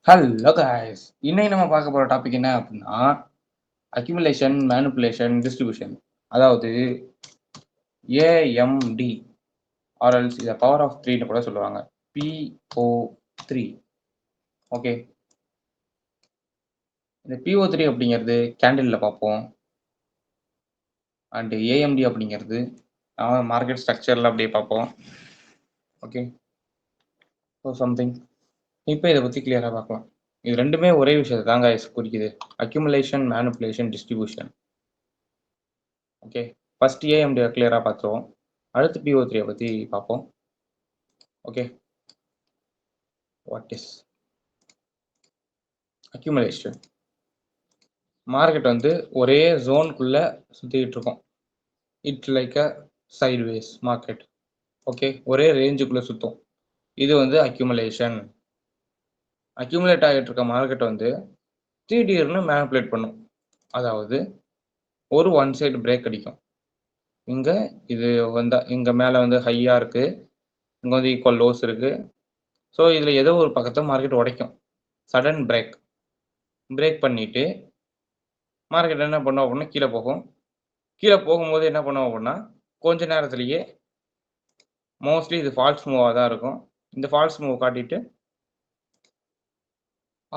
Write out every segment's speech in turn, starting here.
Hello guys! இன்னைக்கு நம்ம பார்க்க போற டாபிக் என்ன அப்டின்னா, அக்யூமுலேஷன், மேனிபுலேஷன், டிஸ்ட்ரிபியூஷன். அதாவது ஏஎம்டி ஆர் எல்ஸ் இத பவர் ஆஃப் 3ன்னு கூட சொல்லுவாங்க. PO3. ஓகே. இந்த PO3 அப்படிங்கிறது கேண்டில்ல பார்ப்போம். அண்ட் ஏஎம்டி அப்படிங்கிறது மார்க்கெட் ஸ்ட்ரக்சர்ல அப்படியே பார்ப்போம். ஓகே. So something. இப்போ இத பத்தி கிளியரா பார்க்கலாம். இது 2மே ஒரே விஷயத்த தான் காய்ஸ் குறிக்குது. Accumulation, manipulation, distribution. Okay. First ஏஎம்டிய கிளியரா பார்த்துருவோம். அடுத்து PO3 பத்தி பார்ப்போம். Okay. What is accumulation? Market வந்து ஒரே ஜோனுக்குள்ள சுத்திட்டு இருக்கும். It's like a sideways market. Okay. ஒரே ரேஞ்சுக்குள்ள சுத்தும். இது வந்து அக்யூமுலேஷன். அக்யூமுலேட் ஆகிட்டு இருக்க மார்க்கெட் வந்து திடீர்னு மேனிபுலேட் பண்ணும். அதாவது ஒரு ஒன் சைடு பிரேக் அடிக்கும். இங்க இது வந்து இங்க மேல வந்து ஹையா இருக்கு. இங்க வந்து ஈக்குவல் லோஸ் இருக்கு. ஸோ இதுல ஏதோ ஒரு பக்கத்தை மார்க்கெட் உடைக்கும். Sudden brake. பிரேக் பண்ணிட்டு மார்க்கெட் என்ன பண்ணும் அப்படின்னா கீழே போகும். கீழே போகும்போது என்ன பண்ணும் அப்படின்னா கொஞ்ச நேரத்திலேயே மோஸ்ட்லி இது ஃபால்ஸ் மூவாக தான் இருக்கும். இந்த ஃபால்ஸ் மூவ் காட்டிட்டு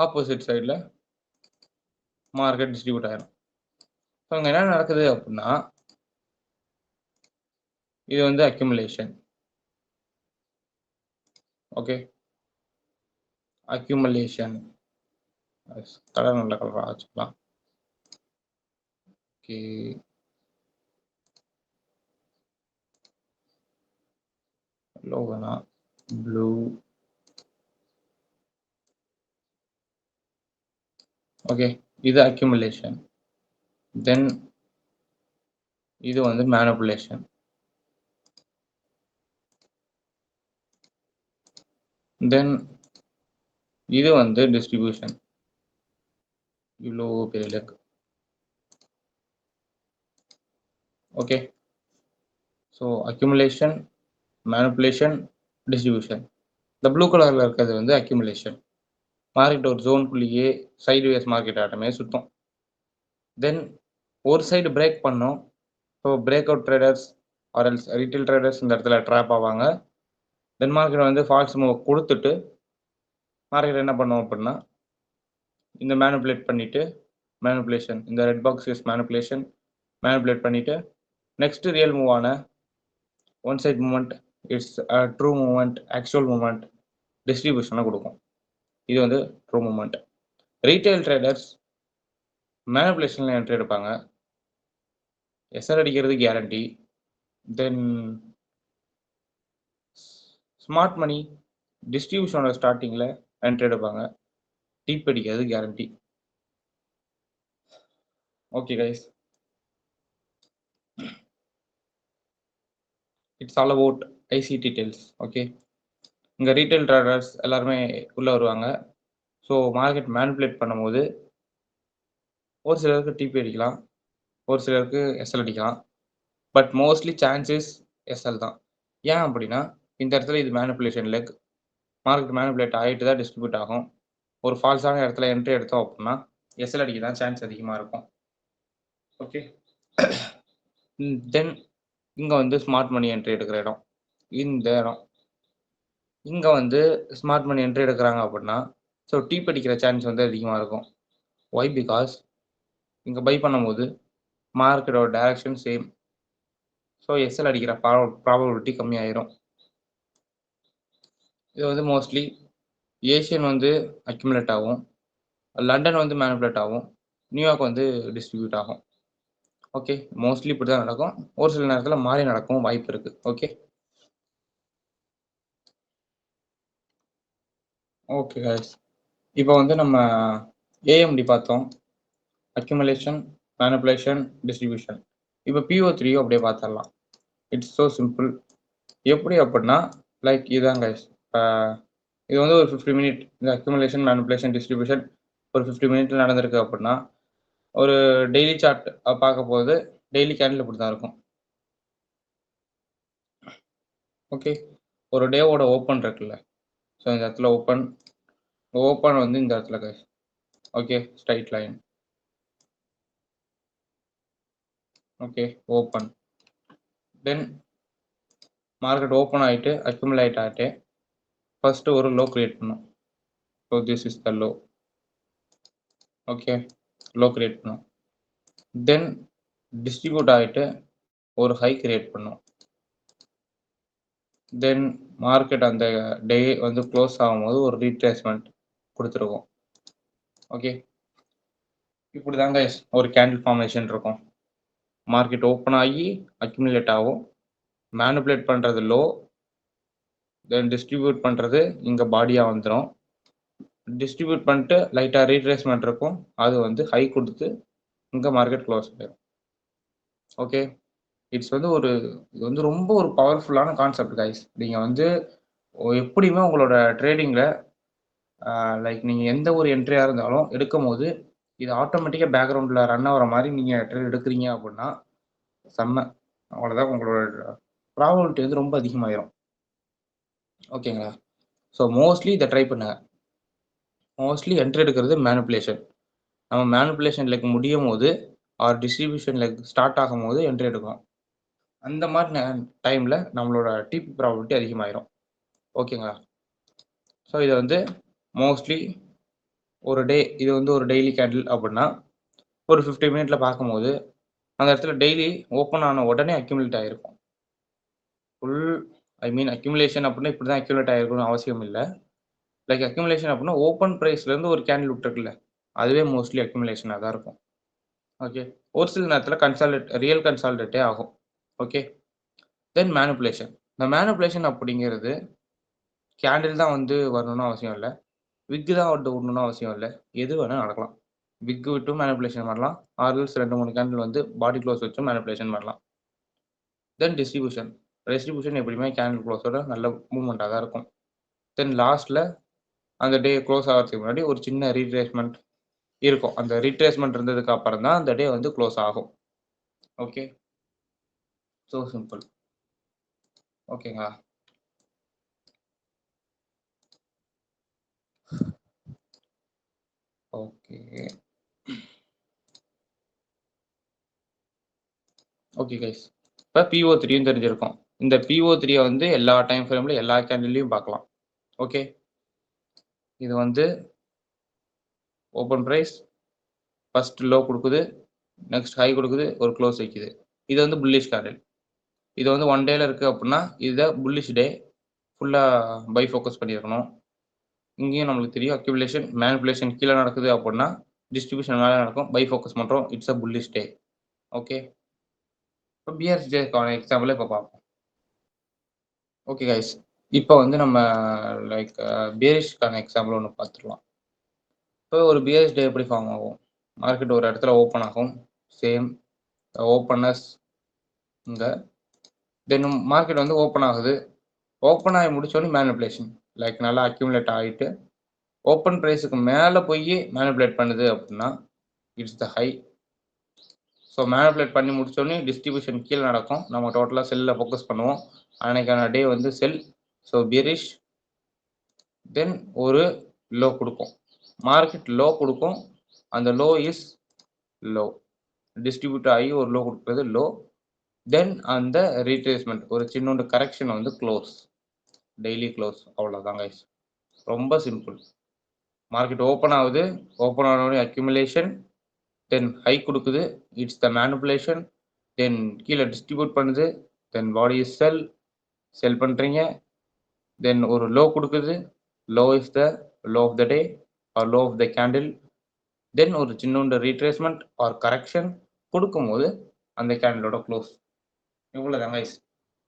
ஆப்போசிட் சைடில் மார்க்கெட் டிஸ்ட்ரிபியூட் ஆயிரும். ஸோ அங்கே என்ன நடக்குது அப்படின்னா இது வந்து அக்யூமுலேஷன். ஓகே. அக்யூமுலேஷன் கலர் நல்ல கலராக வச்சுக்கலாம். ஓகே. எல்லோ வேணாம், ப்ளூ. ஓகே. இது அக்யூமுலேஷன். தென் இது வந்து மேனிபுலேஷன். தென் இது வந்து டிஸ்ட்ரிபியூஷன். இவ்வளோ பெரிய leg. Okay. So accumulation, manipulation, distribution. இந்த ப்ளூ கலரில் இருக்கிறது வந்து அக்யூமுலேஷன். மார்க்கெட் ஒரு ஜோனுக்குள்ளேயே சைட்வேஸ் மார்க்கெட் ஆட்டமே சுற்றும். தென் ஒரு சைடு பிரேக் பண்ணோம். So break out traders or else retail traders இந்த இடத்துல ட்ராப் ஆவாங்க. தென் மார்க்கெட் வந்து ஃபால்ஸ் மூவ் கொடுத்துட்டு மார்க்கெட் என்ன பண்ணும் அப்படின்னா இந்த மேனிபுலேட் பண்ணிட்டு மேனிபுலேஷன் இந்த red box is manipulation manipulate பண்ணிட்டு நெக்ஸ்ட் ரியல் மூவ் ஆன one side movement it's true movement actual movement டிஸ்ட்ரிபியூஷனை கொடுக்கும். இது வந்து ட்ரூ மூவ்மெண்ட். ரீட்டைல் ட்ரேடர்ஸ் மேனிபுலேஷனில் என்ட்ரி எடுப்பாங்க. எஸ்ஆர் அடிக்கிறது கேரண்டி. தென் ஸ்மார்ட் மணி டிஸ்ட்ரிபியூஷனோட ஸ்டார்டிங்கில் என்ட்ரி எடுப்பாங்க. டீப் அடிக்கிறது guarantee. Okay guys, it's all about IC details. Okay. இங்கே ரீட்டைல் ட்ரேடர்ஸ் எல்லாருமே உள்ளே வருவாங்க. ஸோ மார்க்கெட் மேனிபுலேட் பண்ணும்போது ஒரு சிலருக்கு டிபி அடிக்கலாம், ஒரு சிலருக்கு எஸ்எல் அடிக்கலாம். பட் மோஸ்ட்லி சான்சஸ் எஸ்எல் தான். ஏன் அப்படின்னா இந்த இடத்துல இது மேனிபுலேஷன் லெக். மார்க்கெட் மேனிபுலேட் ஆகிட்டு தான் டிஸ்ட்ரிபியூட் ஆகும். ஒரு ஃபால்ஸான இடத்துல என்ட்ரி எடுத்தோம் அப்படின்னா எஸ்எல் அடிக்க தான் சான்ஸ் அதிகமாக இருக்கும். ஓகே. தென் இங்கே வந்து ஸ்மார்ட் மணி என்ட்ரி எடுக்கிற இடம். இந்த இடம் இங்கே வந்து ஸ்மார்ட் மணி என்ட்ரி எடுக்கிறாங்க அப்படின்னா ஸோ டீப் அடிக்கிற சான்ஸ் வந்து அதிகமாக இருக்கும். ஒய்? பிகாஸ் இங்கே பை பண்ணும்போது மார்க்கெட்டோட டைரக்ஷன் சேம். ஸோ எஸ்எல் அடிக்கிற ப்ராபபிலிட்டி கம்மியாயிரும். இது வந்து மோஸ்ட்லி ஏஷியன் வந்து அக்யூமுலேட் ஆகும், லண்டன் வந்து மேனிபுலேட் ஆகும், நியூயார்க் வந்து டிஸ்ட்ரிபியூட் ஆகும். ஓகே. மோஸ்ட்லி இப்படி தான் நடக்கும். ஒரு சில நேரத்தில் மாறி நடக்கும் வாய்ப்பு இருக்குது. ஓகே. ஓகே கைஸ், இப்போ வந்து நம்ம ஏஎம்டி பார்த்தோம். Accumulation, manipulation, distribution. இப்போ PO3 அப்படியே பார்த்துடலாம். It's so simple. எப்படி அப்படின்னா லைக் இதுதான் கைஸ். இது வந்து ஒரு 50 மினிட் இந்த அக்யூமுலேஷன், மேனிபுலேஷன், டிஸ்ட்ரிபியூஷன் ஒரு 50 மினிட்ல நடந்திருக்கு அப்படின்னா ஒரு டெய்லி சார்ட் பார்க்க போது டெய்லி கேண்டில் இப்படி தான் இருக்கும். ஓகே. ஒரு டேவோட ஓப்பன் இருக்குல்ல, ஸோ இந்த இடத்துல ஓப்பன் ஓப்பன் வந்து இந்த இடத்துல guys. Okay, straight line. Okay, open. தென் மார்க்கெட் ஓப்பன் ஆயிட்டு அக்யூமுலேட் ஆயிட்டு ஃபர்ஸ்ட் ஒரு லோ கிரியேட் பண்ணும். So this is the low. Okay, low create பண்ணும். தென் டிஸ்ட்ரிபியூட் ஆயிட்டு ஒரு ஹை கிரியேட் பண்ணும். தென் மார்க்கெட் அந்த டே வந்து க்ளோஸ் ஆகும்போது ஒரு ரீட்ரேஸ்மெண்ட் கொடுத்துருக்கோம். ஓகே, இப்படி தாங்க ஒரு கேண்டில் ஃபார்மேஷன் இருக்கும். மார்க்கெட் ஓப்பன் ஆகி அக்யூமுலேட் ஆகும், மேனிபுலேட் பண்ணுறது லோ, தென் டிஸ்ட்ரிபியூட் பண்ணுறது இங்கே பாடியாக வந்துடும். டிஸ்ட்ரிபியூட் பண்ணிட்டு லைட்டாக ரீட்ரேஸ்மெண்ட் இருக்கும், அது வந்து ஹை கொடுத்து இங்கே மார்க்கெட் க்ளோஸ் ஆகிடும். ஓகே, இட்ஸ் வந்து இது வந்து ரொம்ப ஒரு பவர்ஃபுல்லான கான்செப்ட் கைஸ். நீங்கள் வந்து எப்படியுமே உங்களோட ட்ரேடிங்கில் லைக் நீங்கள் எந்த ஒரு என்ட்ரியாக இருந்தாலும் எடுக்கும் போது இது ஆட்டோமேட்டிக்காக பேக்ரவுண்டில் ரன் ஆகிற மாதிரி நீங்கள் ட்ரேட் எடுக்கிறீங்க அப்படின்னா செம்ம. அவ்வளோதான், உங்களோட ப்ராபபிலிட்டி வந்து ரொம்ப அதிகமாகிடும். ஓகேங்களா? ஸோ மோஸ்ட்லி இதை ட்ரை பண்ணுங்க. மோஸ்ட்லி என்ட்ரி எடுக்கிறது மேனிப்புலேஷன். நம்ம மேனிப்புலேஷன் லெக் முடியும் போது ஆர் டிஸ்ட்ரிபியூஷன் லெக் ஸ்டார்ட் ஆகும் போது என்ட்ரி எடுக்கணும். அந்த மாதிரி டைமில் நம்மளோட டிபி ப்ராபபிலிட்டி அதிகமாகிடும். ஓகேங்களா? ஸோ இதை வந்து மோஸ்ட்லி இது வந்து ஒரு டெய்லி கேண்டில் அப்படின்னா ஒரு 50 மினிட்ல பார்க்கும்போது அந்த இடத்துல டெய்லி ஓப்பன் ஆன உடனே அக்யூமுலேட் ஆகிருக்கும். அக்யூமுலேஷன் அப்படின்னா இப்படி தான் அக்யூமுலேட் ஆகிருக்கணும்னு அவசியம் இல்லை. லைக் அக்யூமுலேஷன் அப்படின்னா ஓப்பன் ப்ரைஸ்லேருந்து ஒரு கேண்டில் விட்டுருக்குல்ல, அதுவே மோஸ்ட்லி அக்யூமுலேஷனாக தான் இருக்கும். ஓகே, ஒரு சில நேரத்தில் ரியல் கன்சால்டேட்டே ஆகும். ஓகே, தென் மேனிப்புலேஷன். இந்த மேனிப்புலேஷன் அப்படிங்கிறது கேண்டில் தான் வந்து வரணும்னு அவசியம் இல்லை, விக்கு தான் வந்து விடணும்னு அவசியம் இல்லை, எது வேணால் நடக்கலாம். விக்கு விட்டும் மேனிப்புலேஷன் பண்ணலாம், ஆர்எல்ஸ் 2-3 கேண்டில் வந்து பாடி க்ளோஸ் வச்சும் மேனிப்புலேஷன் பண்ணலாம். தென் டிஸ்ட்ரிபியூஷன் எப்படியுமே கேண்டில் க்ளோஸோட நல்ல மூவ்மெண்ட்டாக தான் இருக்கும். தென் லாஸ்ட்டில் அந்த டே க்ளோஸ் ஆகிறதுக்கு முன்னாடி ஒரு சின்ன ரீட்ரேஸ்மெண்ட் இருக்கும். அந்த ரீட்ரேஸ்மெண்ட் இருந்ததுக்கு அப்புறம் தான் அந்த டே வந்து க்ளோஸ் ஆகும். Okay, so simple. ஓகேங்களா? ஓகே, ஓகே கைஸ், இப்போ PO3யும் தெரிஞ்சிருக்கும். இந்த PO3 வந்து எல்லா டைம் ஃப்ரேமில் எல்லா கேண்டில்லையும் பார்க்கலாம். ஓகே, இது வந்து ஓப்பன் ப்ரைஸ் ஃபர்ஸ்ட் லோ கொடுக்குது, நெக்ஸ்ட் ஹை கொடுக்குது, ஒரு க்ளோஸ் வைக்குது. இது வந்து புல்லிஷ் கேண்டில். இது வந்து 1 டேல இருக்குது அப்படின்னா இதை புல்லிஷ் டே ஃபுல்லாக பை ஃபோக்கஸ் பண்ணியிருக்கணும். இங்கேயும் நம்மளுக்கு தெரியும் அக்யூமுலேஷன் மேனிப்புலேஷன் கீழே நடக்குது அப்படின்னா டிஸ்ட்ரிபியூஷன் மேலே நடக்கும், பை ஃபோக்கஸ் பண்ணுறோம், it's a bullish day. Okay, இப்போ பிஆர்சிஜேக்கான எக்ஸாம்பிள் இப்போ பார்ப்போம். ஓகே கைஸ், இப்போ வந்து நம்ம லைக் பியரிஷ்க்கான எக்ஸாம்பிள் ஒன்று பார்த்துக்கலாம். இப்போ ஒரு பியரிஷ் டே எப்படி ஃபார்ம் ஆகும்? மார்க்கெட் ஒரு இடத்துல ஓப்பன் ஆகும், சேம் ஓப்பனஸ் இங்கே, தென் மார்க்கெட் வந்து ஓப்பன் ஆகுது, ஓப்பன் ஆகி முடிச்சோடனே மேனிப்புலேஷன் லைக் நல்லா அக்யூமுலேட் ஆகிட்டு ஓப்பன் ப்ரைஸுக்கு மேலே போய் மேனிப்புலேட் பண்ணுது அப்படின்னா it's the high. So manipulate பண்ணி முடிச்சோடனே டிஸ்ட்ரிபியூஷன் கீழே நடக்கும், நம்ம டோட்டலாக செல்லில் ஃபோக்கஸ் பண்ணுவோம், அன்னைக்கான டே வந்து செல். So bearish. தென் ஒரு லோ கொடுக்கும், மார்க்கெட் லோ கொடுக்கும், அந்த லோ இஸ் லோ, டிஸ்ட்ரிபியூட் ஆகி ஒரு லோ கொடுக்குறது லோ. தென் அந்த ரீட்ரேஸ்மெண்ட் ஒரு சின்னோண்டு கரெக்ஷன் வந்து க்ளோஸ், டெய்லி க்ளோஸ். அவ்வளோதான் கைஸ், ரொம்ப சிம்பிள். மார்க்கெட் ஓப்பன் ஆகுது, ஓப்பன் ஆனோடனே அக்யூமுலேஷன், தென் ஹை கொடுக்குது, இட்ஸ் த மேனிப்புலேஷன், தென் கீழே டிஸ்ட்ரிபியூட் பண்ணுது, தென் பாடி இஸ் செல் பண்ணுறீங்க, தென் ஒரு லோ கொடுக்குது, low is the low of the day or low of the candle, then ஒரு சின்னோண்டு ரீட்ரேஸ்மெண்ட் ஆர் கரெக்ஷன் கொடுக்கும்போது அந்த கேண்டிலோட க்ளோஸ். இவ்வளோ தான் கைஸ்.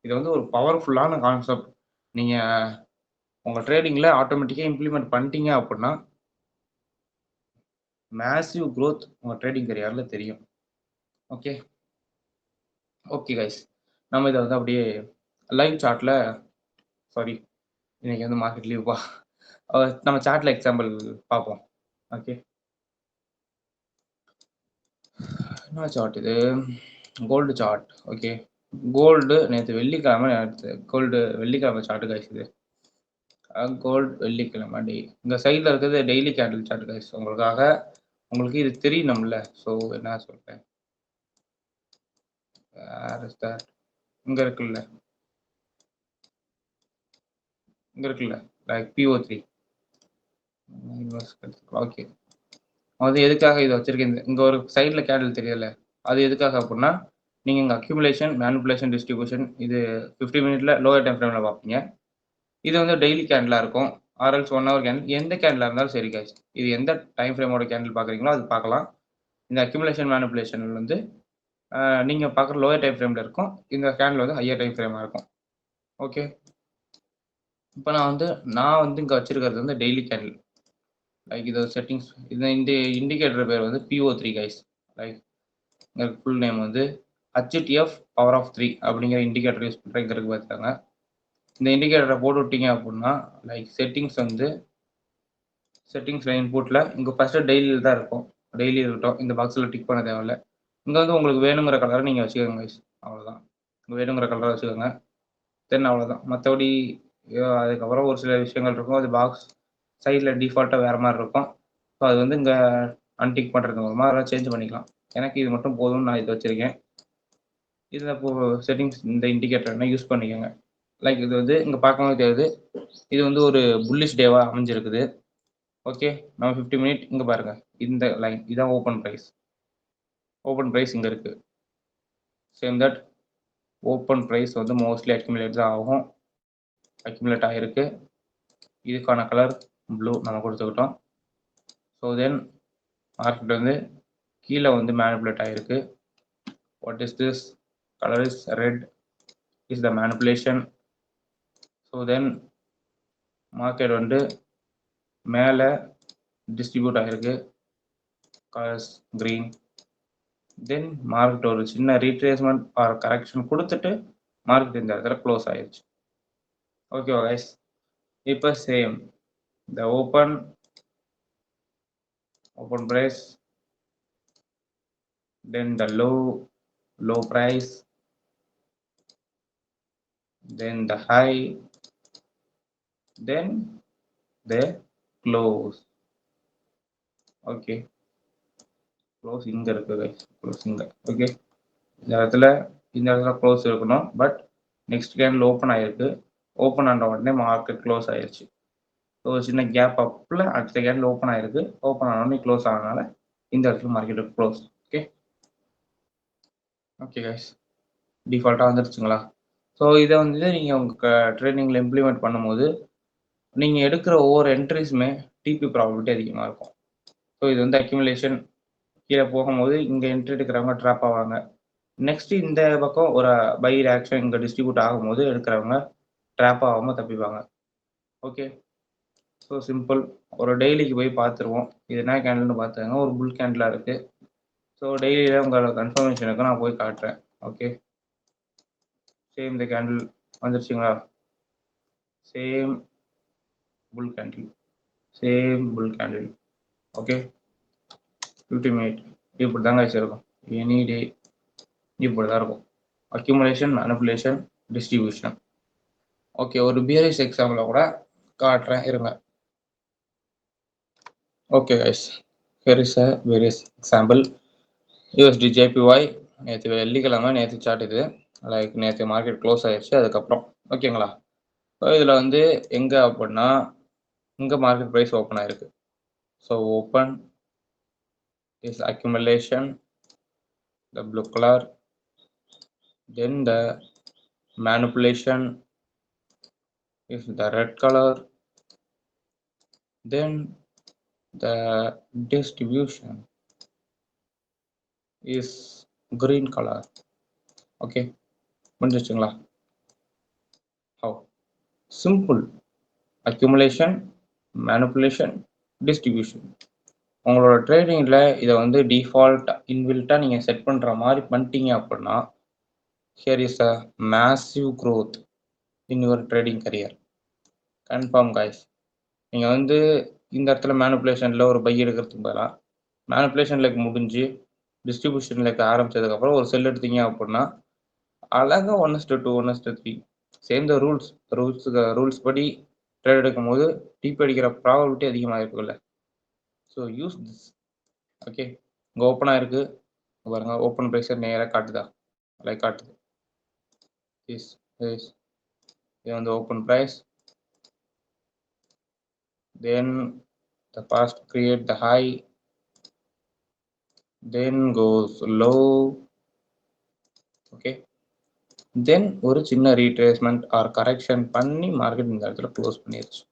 இது வந்து ஒரு பவர்ஃபுல்லான கான்செப்ட். நீங்கள் உங்கள் ட்ரேடிங்கில் ஆட்டோமேட்டிக்காக இம்ப்ளிமெண்ட் பண்ணிட்டீங்க அப்படின்னா மேசிவ் க்ரோத் உங்கள் ட்ரேடிங் கரியரில் தெரியும். ஓகே, ஓகே கைஸ், நம்ம இதை வந்து அப்படியே லைவ் சார்ட்டில், சாரி இன்னைக்கு வந்து மார்க்கெட் லீவ்ப்பா, நம்ம சார்ட்டில் எக்ஸாம்பிள் பார்ப்போம். ஓகே, என்ன சார்ட் இது? Gold chart. ஓகே, கோல்டு நேற்று வெள்ளிக்கிழமை சார்ட்டு கைஸ் இது. கோல்ட் வெள்ளிக்கிழமை டே இந்த சைடில் இருக்கிறது டெய்லி கேண்டில் சார்ட் கைஸ். உங்களுக்கு இது தெரியணும்ல. ஸோ என்ன சொல்கிறேன், இங்கே இருக்குல்ல, லைக் PO3. ஓகே, அது எதுக்காக இதை வச்சிருக்கேன், இங்கே ஒரு சைடில் கேண்டில் தெரியல, அது எதுக்காக அப்படின்னா நீங்கள் இங்கே அக்யூமுலேஷன், மேனிபுலேஷன், டிஸ்ட்ரிபியூஷன் இது 50 மினிட்ல லோவர் டைம் ஃப்ரேமில் பார்ப்பீங்க. இது வந்து டெய்லி கேண்டிலாக இருக்கும், ஆர்எல்ஸ் 1 ஹவர் கேண்டில், எந்த கேண்டிலாக இருந்தாலும் சரி கைஸ். இது எந்த டைம் ஃப்ரேமோட கேண்டில் பார்க்குறீங்களோ அது பார்க்கலாம். இந்த அக்யூமுலேஷன் மேனிபுலேஷன் வந்து நீங்கள் பார்க்குற லோயர் டைம் ஃப்ரேமில் இருக்கும், இந்த கேண்டில் வந்து ஹையர் டைம் ஃப்ரேமாக இருக்கும். ஓகே, இப்போ நான் வந்து இங்கே வச்சிருக்கிறது வந்து டெய்லி கேண்டில். லைக் இது செட்டிங்ஸ், இந்த இண்டிகேட்டர் பேர் வந்து PO3 guys. Like full name வந்து HTF பவர் ஆஃப் 3 அப்படிங்கிற இண்டிகேட்டர் யூஸ் பண்ணுறதுக்கு பார்த்தாங்க. இந்த இண்டிகேட்டரை போட்டு விட்டீங்க அப்படின்னா லைக் செட்டிங்ஸில் இன்புட்டில் இங்கே ஃபஸ்ட்டு டெய்லியில் தான் இருக்கும், டெய்லி இருக்கட்டும், இந்த பாக்ஸில் டிக் பண்ண தேவையில்ல. இங்கே வந்து உங்களுக்கு வேணுங்கிற கலரை நீங்கள் வச்சுக்கோங்க கைஸ், அவ்வளோதான். வேணுங்கிற கலரை வச்சுக்கோங்க, தென் அவ்வளோதான். மற்றபடி அதுக்கப்புறம் ஒரு சில விஷயங்கள் இருக்கும், அது பாக்ஸ் சைடில் டிஃபால்ட்டாக வேறு மாதிரி இருக்கும். ஸோ அது வந்து இங்கே அன்டிக் பண்ணுறது மூலமாக அதெல்லாம் சேஞ்ச் பண்ணிக்கலாம். எனக்கு இது மட்டும் போதும்னு நான் இது வச்சுருக்கேன். இதில் இப்போது செட்டிங்ஸ் இந்த இண்டிகேட்டர்னா யூஸ் பண்ணிக்கோங்க. லைக் இது வந்து இங்கே பார்க்கும்போது தெரியுது, இது வந்து ஒரு புல்லிஷ் டேவாக அமைஞ்சிருக்குது. ஓகே, நம்ம 50 மினிட் இங்கே பாருங்கள், இந்த லைன் இதான் ஓப்பன் ப்ரைஸ் இங்கே இருக்குது. சேம் தட் ஓப்பன் ப்ரைஸ் வந்து மோஸ்ட்லி அக்யூமுலேட் தான் ஆகும், அக்யூமுலேட் ஆகிருக்கு. இதுக்கான கலர் ப்ளூ நம்ம கொடுத்துக்கிட்டோம். ஸோ தென் மார்க்கெட் வந்து கீழே வந்து மேனிபுலேட் ஆகிருக்கு. What is this colour is red, is the manipulation. So then market வந்து மேலே டிஸ்ட்ரிபியூட் ஆகிருக்கு, கலர்ஸ் க்ரீன். தென் மார்க்கெட் ஒரு சின்ன ரீட்ரேஸ்மெண்ட் ஆர் கரெக்ஷன் கொடுத்துட்டு மார்க்கெட் இந்த இடத்துல க்ளோஸ் ஆயிடுச்சு. ஓகேவா கைஸ்? இப்போ சேம் இந்த open price, then the low price, then the high, then the close. Okay, close இங்கே இருக்குது கைஸ், க்ளோஸ் இங்கே. ஓகே, இந்த இடத்துல க்ளோஸ் இருக்கணும், பட் நெக்ஸ்ட் கேண்டில் ஓப்பன் ஆகிருக்கு. ஓப்பன் ஆன உடனே மார்க்கெட் க்ளோஸ் ஆயிடுச்சு. ஸோ சின்ன கேப் அப்பில் அடுத்த கேண்டில் ஓப்பன் ஆகிருக்கு, ஓப்பன் ஆன உடனே க்ளோஸ் ஆனதுனால இந்த இடத்துல மார்க்கெட் க்ளோஸ். ஓகே கைஸ், டிஃபால்ட்டாக வந்துருச்சுங்களா? ஸோ இதை வந்து நீங்கள் உங்கள் ட்ரேடிங்கில் இம்ப்ளிமெண்ட் பண்ணும்போது நீங்கள் எடுக்கிற ஒவ்வொரு என்ட்ரிஸுமே டிபி ப்ராபபிலிட்டி அதிகமாக இருக்கும். ஸோ இது வந்து அக்யூமுலேஷன் கீழே போகும்போது இங்கே என்ட்ரி எடுக்கிறவங்க ட்ராப் ஆவாங்க. நெக்ஸ்ட்டு இந்த பக்கம் ஒரு பை ஆக்ஷன் இங்கே டிஸ்ட்ரிபியூட் ஆகும்போது எடுக்கிறவங்க ட்ராப் ஆகாமல் தப்பிப்பாங்க. Okay, so simple. ஒரு டெய்லிக்கு போய் பார்த்துருவோம், இது என்ன கேண்டில்னு பார்த்துங்க. ஒரு புல் கேண்டிலாக இருக்குது. ஸோ டெய்லியில் உங்களோட கன்ஃபர்மேஷனுக்கு நான் போய் காட்டுறேன். ஓகே, சேம் இந்த கேண்டில் வந்துருச்சுங்களா? சேம் புல் கேண்டில். ஓகே, 50 மினிட் இப்படி தாங்க வச்சுருக்கோம். எனி டே இப்படி தான் இருக்கும், அக்யூமுலேஷன், மேனிபுலேஷன், டிஸ்ட்ரிபியூஷன். ஓகே, ஒரு பியரிஷ் எக்ஸாம்பிள் கூட காட்டுறேன் இருங்க. Okay guys, here is a various example. USD JPY நேற்று வெள்ளிக்கிழமை, நேற்று சார்ட் இது. லைக் நேற்று மார்க்கெட் க்ளோஸ் ஆயிடுச்சு அதுக்கப்புறம். ஓகேங்களா? ஸோ இதில் வந்து எங்கே அப்படின்னா இங்கே மார்க்கெட் ப்ரைஸ் ஓப்பன் ஆயிருக்கு. So open is accumulation, the blue color, then the manipulation is the red color, then the distribution is green color. Okay, முடிஞ்சிச்சுங்களா? How simple, accumulation, manipulation, distribution. உங்களோட ட்ரேடிங்கில் இதை வந்து டிஃபால்ட் இன்பில்ட்டாக நீங்கள் செட் பண்ணுற மாதிரி பண்ணிட்டீங்க அப்படின்னா here is a massive growth in your trading career. Confirm guys. நீங்கள் வந்து இந்த இடத்துல மேனிபுலேஷனில் ஒரு பை எடுக்கிறதுக்கு பதிலாக மேனிபுலேஷன் லைக் முடிஞ்சு டிஸ்ட்ரிபியூஷன் லைக் ஆரம்பித்ததுக்கப்புறம் ஒரு செல் எடுத்தீங்க அப்படின்னா அழகாக 1:2, 1:3 சேம் த ரூல்ஸ் படி ட்ரேட் எடுக்கும்போது டிபி அடிக்கிற ப்ராபபிலிட்டி அதிகமாக இருக்குல்ல. So use this. ஓகே, இங்கே ஓப்பன் ஆயிருக்கு பாருங்க. ஓப்பன் ப்ரைஸை நேராக காட்டுதா? லைக் காட்டுது. இஸ் இஸ் இது வந்து open price. Then the past create the high, then goes low. Okay, then ஒரு சின்ன ரீட்ரேஸ்மெண்ட் ஆர் கரெக்ஷன் பண்ணி மார்க்கெட் இந்த இடத்துல க்ளோஸ் பண்ணிடுச்சு.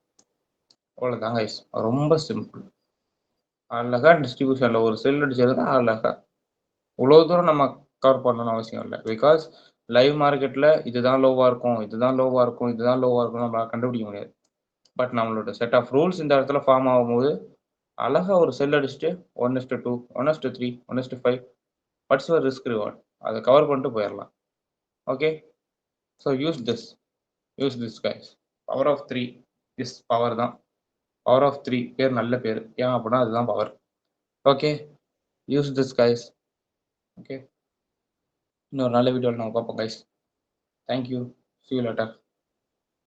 அவ்வளோதாங்க கைஸ், ரொம்ப சிம்பிள். அழகா டிஸ்ட்ரிபியூஷன்ல ஒரு செல் அடிச்சிருந்தா அழகா இவ்வளோ தூரம் நம்ம கவர் பண்ணணும்னு அவசியம் இல்லை. பிகாஸ் லைவ் மார்க்கெட்டில் இதுதான் லோவாக இருக்கும், இதுதான் லோவாக இருக்கும், இதுதான் லோவாக இருக்கும் நம்மளால் கண்டுபிடிக்க முடியாது. பட் நம்மளோட செட் ஆஃப் ரூல்ஸ் இந்த இடத்துல ஃபார்ம் ஆகும்போது அழகா ஒரு செல் அடிச்சுட்டு 1:2, 1:3, 1:5 வாட்ஸ் யுவர் ரிஸ்க் ரிவார்ட் அதை கவர் பண்ணிட்டு போயிடலாம். Okay, so use this guys. Power of 3 is power தான். பவர் ஆஃப் 3 பேர் நல்ல பேர், ஏன் அப்படின்னா அதுதான் power. Okay, use this guys. Okay, இன்னொரு நல்ல வீடியோவில் நம்ம பார்ப்போம் guys. Thank you, see you later.